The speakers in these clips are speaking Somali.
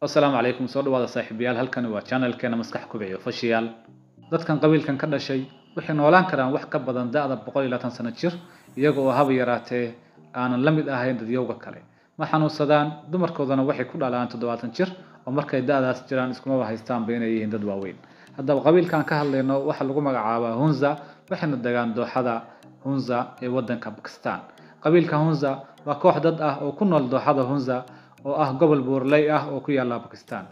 السلام عليكم soo dhawaada saaxiibayaal halkan waa channelkeena maskax kubciyo fashiyaal dadkan qabiilkan ka dhashay waxay noolaan karaan wax ka badan da'da 120 sano jir iyaga oo hab yaraatee aanan la mid ahayn dadyowga kale ma xanuunsadaan dumarkoodana waxay ku dhalaan 70 jir oo markay da'daas jiraan iskuma haystaan inay yihiin dad waaweyn haddaba qabiilkan ka hadlayno waxa lagu magacaabaa Hunza waxayna degaan dooxada Hunza ee wadanka Pakistan qabiilka Hunza waa koox dad ah oo ku nool dooxada Hunza oo ah gobol buurley ah oo ku yaala Pakistan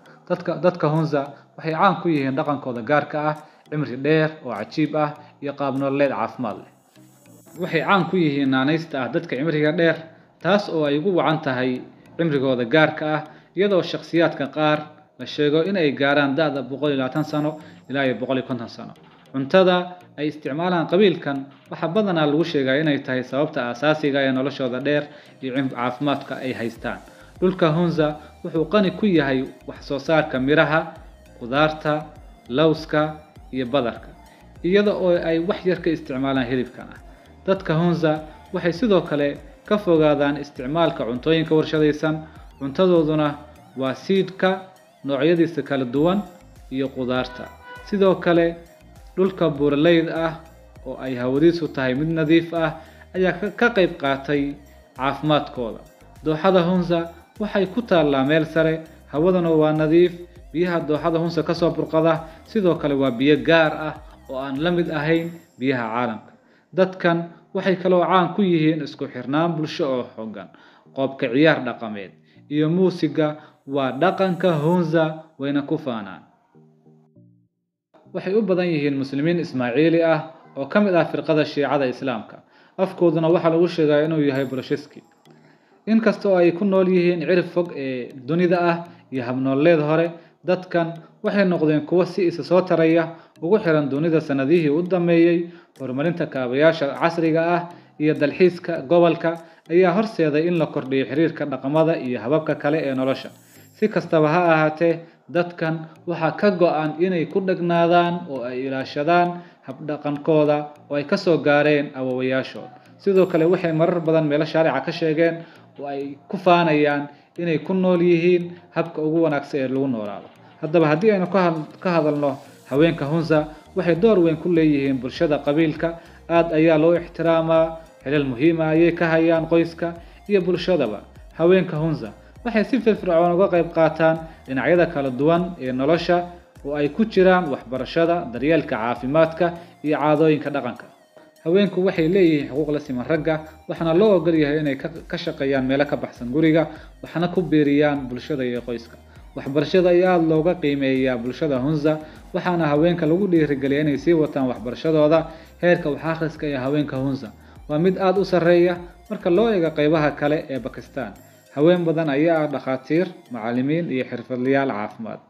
dadka Hunza waxay caan ku yihiin dhaqankooda gaarka ah cimri dheer oo cajiib ah iyo qaab nololeed caafimaad leh waxay caan ku yihiin naanaysta ah dadka cimriga dheer taas oo ay ugu wacan tahay cimrigooda gaarka ah iyadoo shakhsiyaadka qaar la sheego inay gaaraan da'da 120 sano ilaa 150 sano cuntada ay isticmaalaan qabiilkan waxa badanaa lagu sheegaa inay tahay sababta asaasiga ah ee noloshooda dheer iyo caafimaadka ay haystaan dhulka Hunza wuxuu qani ku yahay wax soo saarka miraha, qudaarta, lawska iyo badarka iyada oo ay wax yar ka isticmaalaan hilibkan dadka Hunza waxay sidoo kale ka fogaadaan isticmaalka cuntooyinka warshadaysan cuntadooduna waa siidka noocyadiisa kala duwan iyo qudaarta sidoo kale dhulka buurleyda ah oo ay hawadiisu tahay mid nadiif ah ayaa ka qayb qaatay caafimaadkooda dooxada Hunza waxay ku taallaa meel sare hawadana waa nadiif biyaha dooxada Hunza ka soo burqada sidoo kale waa biyo gaar ah oo aan la mid ahayn biyaha caalamka dadkan waxay kaloo caan ku yihiin isku xirnaan bulsho oo xooggan qoobka ciyaar dhaqameed iyo muusiga waa dhaqanka Hunza wayna ku faanaan waxay u badan yihiin muslimiin Ismaaciili ah oo ka mid ah firqada Shiicada Islaamka afkooduna waxa lagu sheegaa inuu yahay Bulashiski inkastoo ay ku nool yihiin cirif fog ee dunida ah iyo habnoolleed hore dadkan waxay noqdeen kuwo si isa soo taraya ugu xiran dunida sanadihii u dhameeyay horumarinta kaabayaasha casriga ah iyo dalxiiska gobolka ayaa horseeday in la kordhiyo xiriirka dhaqamada iyo hababka kale ee nolosha si kastaba ha ahaatee dadkan waxa ka go'an inay ku dhagnaadaan oo ay ilaashadaan hab dhaqankooda oo ay ka soo gaareen awowayaashood sidoo kale waxay marar badan meelo shaarica ka sheegeen oo ay ku faanayaan inay ku nool yihiin habka ugu wanaagsan ee lagu noolaado haddaba haddii aynu ka hadalno haweenka Hunza waxay door weyn ku leeyihiin bulshada qabiilka aad ayaa loo ixtiraamaa xilal muhiim ah ayay ka hayaan qoyska iyo bulshadaba haweenka Hunza waxay si firfircoon uga qayb qaataan dhinacyada kala duwan ee nolosha oo ay ku jiraan waxbarashada daryeelka caafimaadka iyo caadooyinka dhaqanka haweenku waxay leeyihiin xuquuq la siman ragga waxaana loo ogol yahay inay ka shaqeeyaan meelo ka baxsan guriga waxaana ku beeriyaan bulshada iyo qoyska waxbarashada ayaa looga qiimeeyaa bulshada Hunza waxaana haweenka lagu dhiirigeliyaa inay sii wataan waxbarashadooda heerka wax akhriska ee haweenka Hunza waa mid aad u sareeya marka loo eego qaybaha kale ee Pakistan haween badan ayaa dhakhaatiir macallimiin iyo xirfadlayaal caafimaad